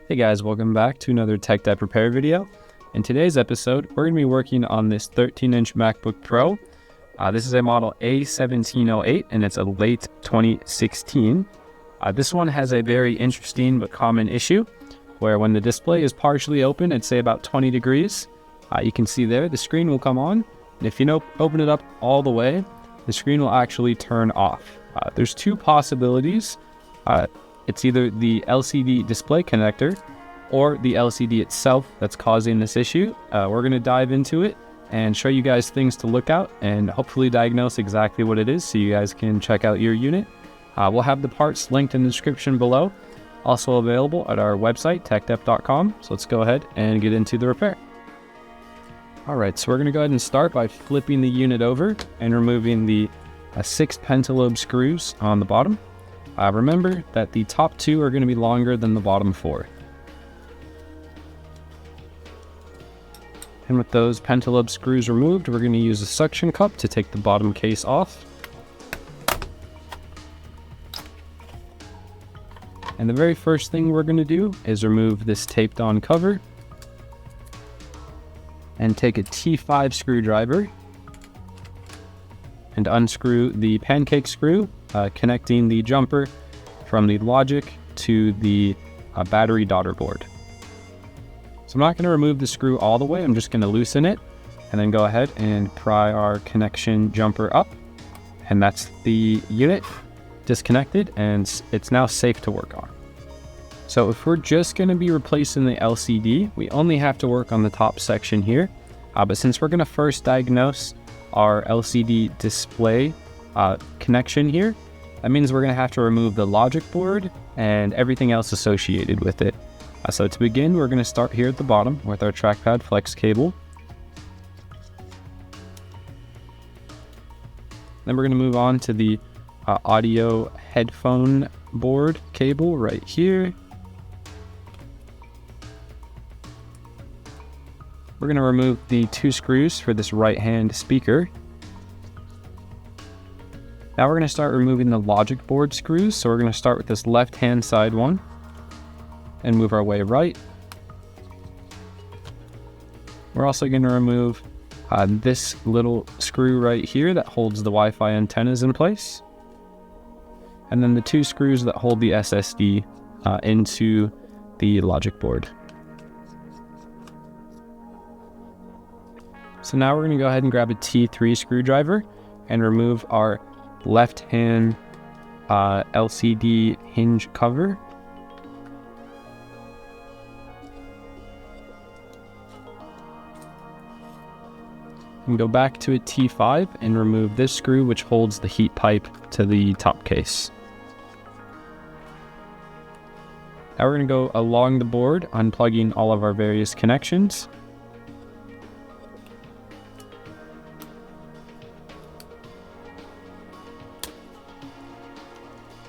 Hey guys, welcome back to another TEKDEP repair video. In today's episode, we're going to be working on this 13-inch MacBook Pro. This is a model A1708 and it's a late 2016. This one has a very interesting but common issue where when the display is partially open at say about 20 degrees, you can see there the screen will come on. And if you open it up all the way, the screen will actually turn off. There's two possibilities. It's either the LCD display connector or the LCD itself that's causing this issue. We're going to dive into it and show you guys things to look out and hopefully diagnose exactly what it is so you guys can check out your unit. We'll have the parts linked in the description below, also available at our website, TEKDEP.com. So let's go ahead and get into the repair. Alright, so we're going to go ahead and start by flipping the unit over and removing the 6 pentalobe screws on the bottom. Remember that the top 2 are going to be longer than the bottom 4. And with those pentalobe screws removed, we're going to use a suction cup to take the bottom case off. And the very first thing we're going to do is remove this taped on cover and take a T5 screwdriver and unscrew the pancake screw, connecting the jumper from the logic to the battery daughter board. So I'm not going to remove the screw all the way, I'm just going to loosen it and then go ahead and pry our connection jumper up. And that's the unit disconnected and it's now safe to work on. So if we're just going to be replacing the LCD, we only have to work on the top section here. But since we're going to first diagnose our LCD display connection here, that means we're going to have to remove the logic board and everything else associated with it. So to begin, we're going to start here at the bottom with our trackpad flex cable. Then we're going to move on to the audio headphone board cable right here. We're going to remove the 2 screws for this right-hand speaker. Now we're going to start removing the logic board screws. So we're going to start with this left-hand side one and move our way right. We're also going to remove this little screw right here that holds the Wi-Fi antennas in place. And then the 2 screws that hold the SSD into the logic board. So now we're going to go ahead and grab a T3 screwdriver and remove our left-hand LCD hinge cover. And go back to a T5 and remove this screw which holds the heat pipe to the top case. Now we're going to go along the board, unplugging all of our various connections.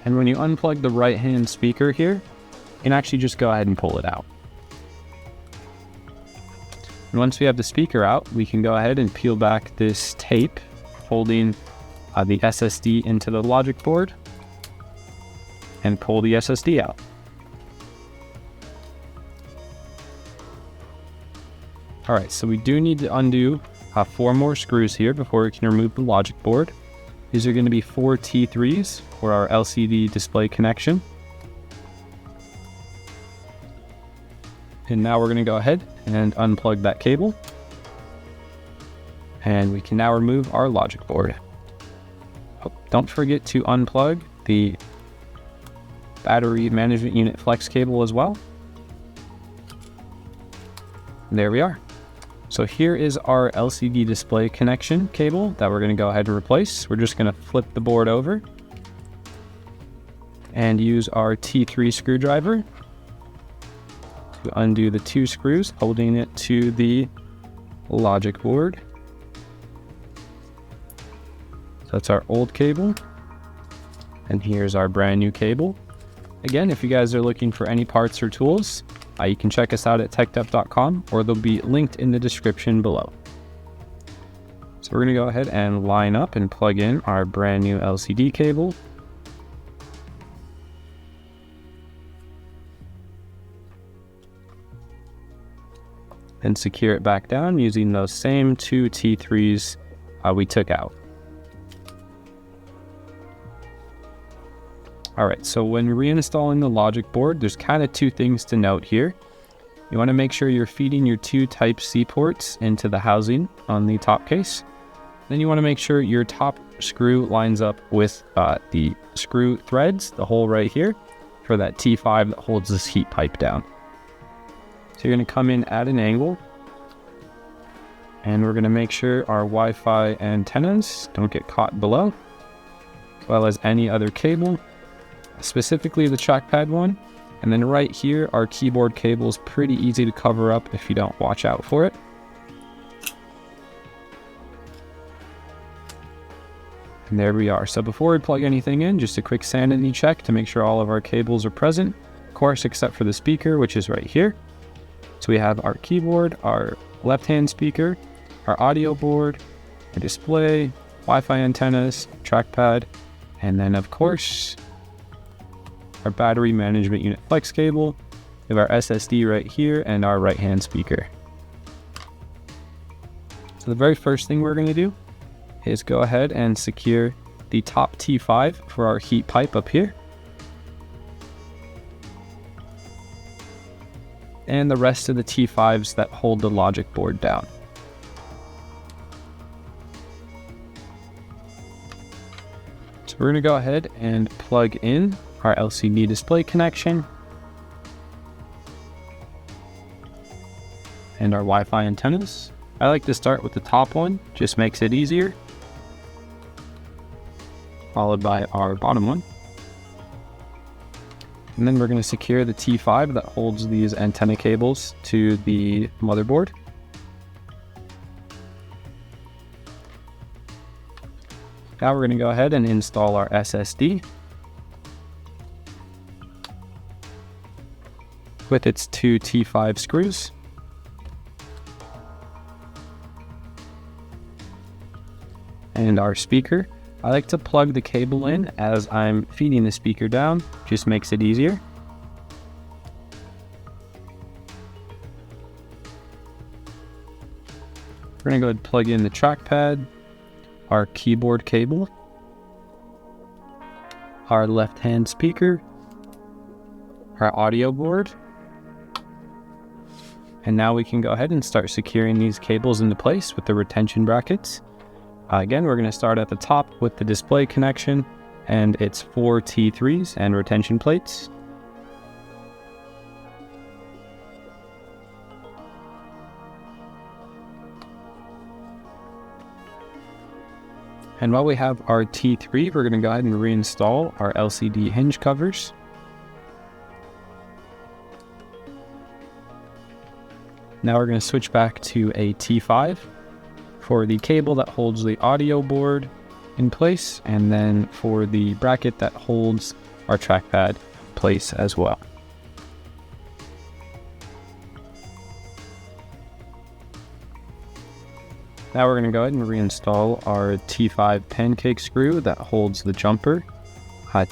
And when you unplug the right-hand speaker here, you can actually just go ahead and pull it out. And once we have the speaker out, we can go ahead and peel back this tape holding the SSD into the logic board and pull the SSD out. Alright, so we do need to undo 4 more screws here before we can remove the logic board. These are going to be 4 T3s for our LCD display connection. And now we're going to go ahead and unplug that cable. And we can now remove our logic board. Oh, don't forget to unplug the battery management unit flex cable as well. And there we are. So here is our LCD display connection cable that we're going to go ahead and replace. We're just going to flip the board over and use our T3 screwdriver to undo the 2 screws holding it to the logic board. So that's our old cable. And here's our brand new cable. Again, if you guys are looking for any parts or tools, you can check us out at TEKDEP.com or they'll be linked in the description below. So we're going to go ahead and line up and plug in our brand new LCD cable. and secure it back down using those same two T3s we took out. Alright, so when reinstalling the logic board, there's kind of two things to note here. You want to make sure you're feeding your two Type-C ports into the housing on the top case. Then you want to make sure your top screw lines up with the screw threads, the hole right here, for that T5 that holds this heat pipe down. So you're going to come in at an angle, and we're going to make sure our Wi-Fi antennas don't get caught below, as well as any other cable, specifically the trackpad one. And then right here, our keyboard cable is pretty easy to cover up if you don't watch out for it. And there we are. So before we plug anything in, just a quick sanity check to make sure all of our cables are present, of course, except for the speaker, which is right here. So we have our keyboard, our left-hand speaker, our audio board, our display, Wi-Fi antennas, trackpad, and then of course, our battery management unit flex cable. We have our SSD right here and our right-hand speaker. So the very first thing we're going to do is go ahead and secure the top T5 for our heat pipe up here. And the rest of the T5s that hold the logic board down. So we're going to go ahead and plug in our LCD display connection and our Wi-Fi antennas. I like to start with the top one, just makes it easier, followed by our bottom one. And then we're going to secure the T5 that holds these antenna cables to the motherboard. Now we're going to go ahead and install our SSD with its two T5 screws. And our speaker. I like to plug the cable in as I'm feeding the speaker down, just makes it easier. We're going to go ahead and plug in the trackpad, our keyboard cable, our left-hand speaker, our audio board, and now we can go ahead and start securing these cables into place with the retention brackets. Again, we're going to start at the top with the display connection and its 4 T3s and retention plates. And while we have our T3, we're going to go ahead and reinstall our LCD hinge covers. Now we're going to switch back to a T5 for the cable that holds the audio board in place, and then for the bracket that holds our trackpad in place as well. Now we're going to go ahead and reinstall our T5 pancake screw that holds the jumper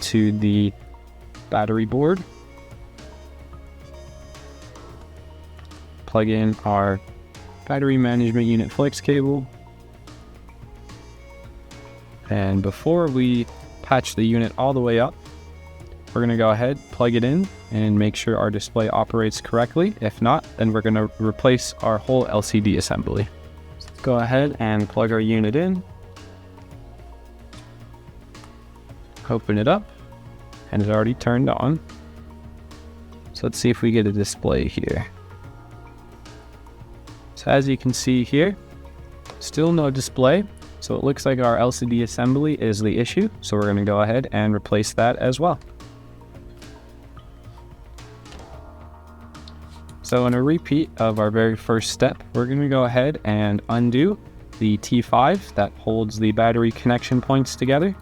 to the battery board. Plug in our battery management unit flex cable. And before we patch the unit all the way up, we're going to go ahead, plug it in, and make sure our display operates correctly. If not, then we're going to replace our whole LCD assembly. So let's go ahead and plug our unit in. Open it up, and it's already turned on. So let's see if we get a display here. So as you can see here, still no display. So it looks like our LCD assembly is the issue. So we're going to go ahead and replace that as well. So in a repeat of our very first step, we're going to go ahead and undo the T5 that holds the battery connection points together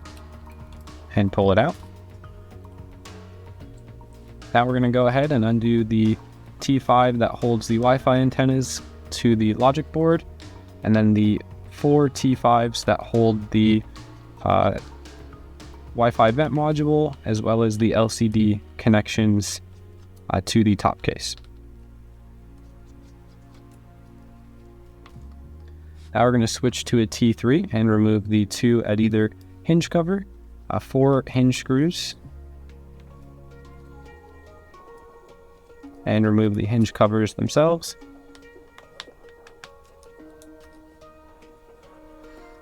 and pull it out. Now we're going to go ahead and undo the T5 that holds the Wi-Fi antennas to the logic board, and then the 4 T5s that hold the Wi-Fi vent module, as well as the LCD connections to the top case. Now we're going to switch to a T3 and remove the 2 at either hinge cover, 4 hinge screws, and remove the hinge covers themselves.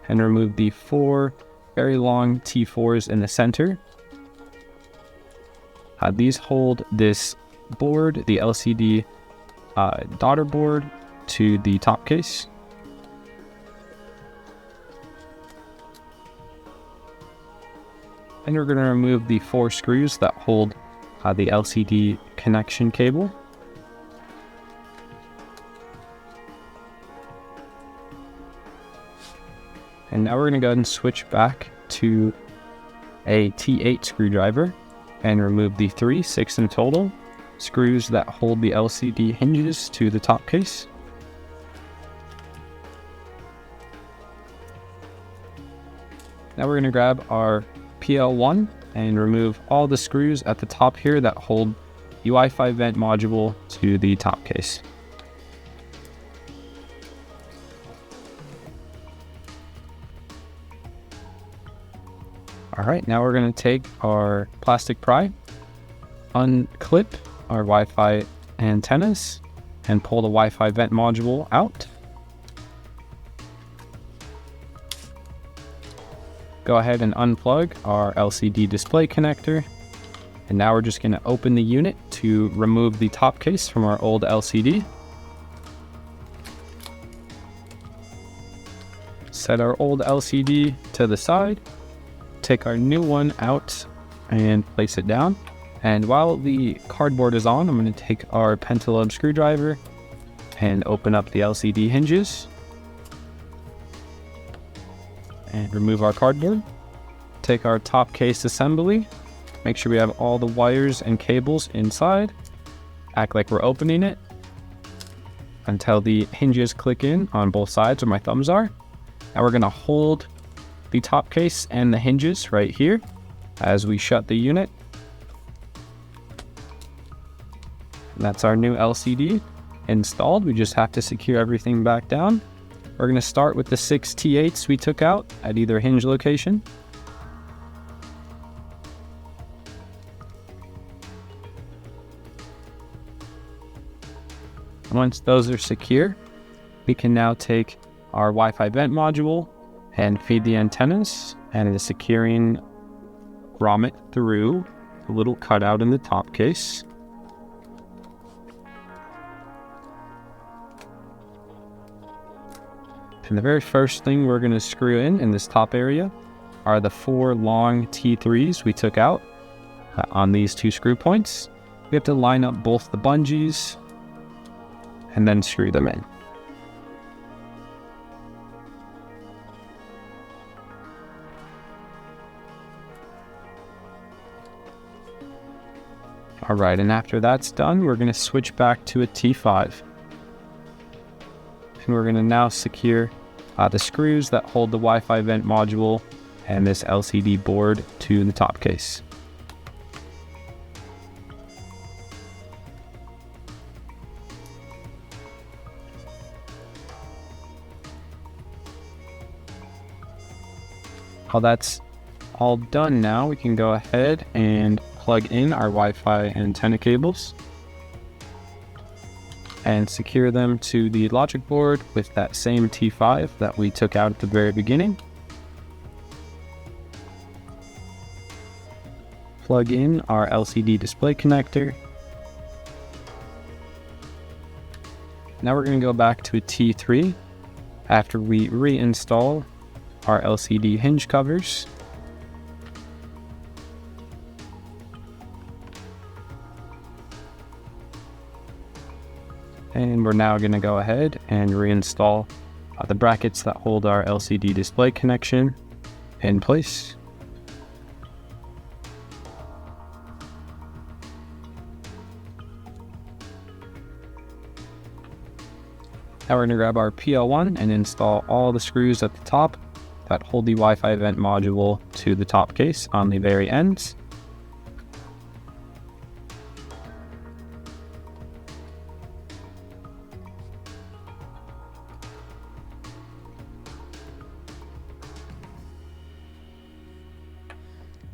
And remove the 4 very long T4s in the center. These hold this board, the LCD daughter board, to the top case. And we're going to remove the 4 screws that hold the LCD connection cable. And now we're going to go ahead and switch back to a T8 screwdriver and remove the 6 in total, screws that hold the LCD hinges to the top case. Now we're going to grab our PL1 and remove all the screws at the top here that hold the Wi-Fi vent module to the top case. Alright, now we're going to take our plastic pry, unclip our Wi-Fi antennas, and pull the Wi-Fi vent module out. Go ahead and unplug our LCD display connector. And now we're just going to open the unit to remove the top case from our old LCD. Set our old LCD to the side. Take our new one out and place it down. And while the cardboard is on, I'm going to take our pentalobe screwdriver and open up the LCD hinges and remove our cardboard. Take our top case assembly, make sure we have all the wires and cables inside. Act like we're opening it until the hinges click in on both sides where my thumbs are. Now we're going to hold the top case and the hinges right here as we shut the unit. And that's our new LCD installed. We just have to secure everything back down. We're going to start with the 6 T8s we took out at either hinge location. And once those are secure, we can now take our Wi-Fi vent module and feed the antennas, and it is securing grommet through the little cutout in the top case. And the very first thing we're going to screw in this top area are the 4 long T3s we took out on these 2 screw points. We have to line up both the bungees and then screw them in. Alright, and after that's done, we're going to switch back to a T5. And we're going to now secure the screws that hold the Wi-Fi vent module and this LCD board to the top case. While that's all done now, we can go ahead and plug in our Wi-Fi antenna cables and secure them to the logic board with that same T5 that we took out at the very beginning. Plug in our LCD display connector. Now we're going to go back to a T3 after we reinstall our LCD hinge covers. And we're now going to go ahead and reinstall the brackets that hold our LCD display connection in place. Now we're going to grab our PL1 and install all the screws at the top that hold the Wi-Fi vent module to the top case on the very ends.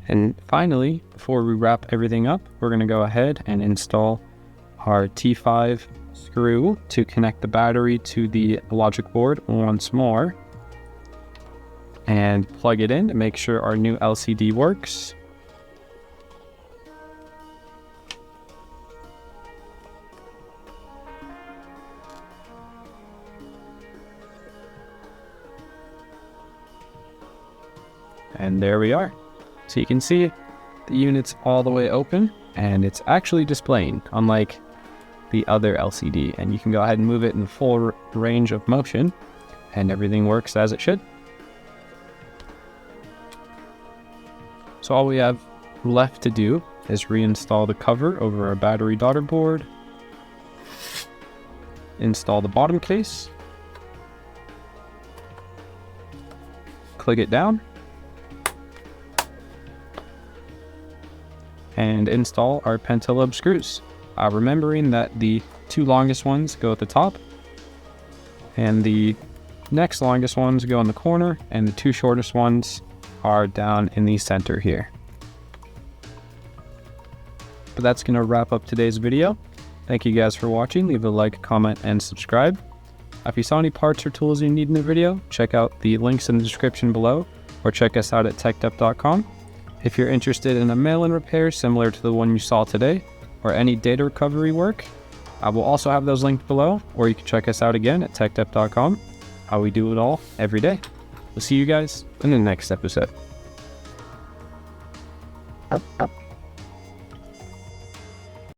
And finally, before we wrap everything up, we're going to go ahead and install our T5 screw to connect the battery to the logic board once more, and plug it in to make sure our new LCD works. And there we are. So you can see the unit's all the way open and it's actually displaying, unlike the other LCD. And you can go ahead and move it in full range of motion and everything works as it should. So all we have left to do is reinstall the cover over our battery daughter board, install the bottom case, click it down, and install our pentalobe screws. Remembering that the two longest ones go at the top, and the next longest ones go in the corner, and the two shortest ones are down in the center here. But that's going to wrap up today's video. Thank you guys for watching. Leave a like, comment, and subscribe. If you saw any parts or tools you need in the video, check out the links in the description below, or check us out at TEKDEP.com. If you're interested in a mail-in repair similar to the one you saw today, or any data recovery work, I will also have those linked below, or you can check us out again at TEKDEP.com. How we do it all every day. We'll see you guys in the next episode.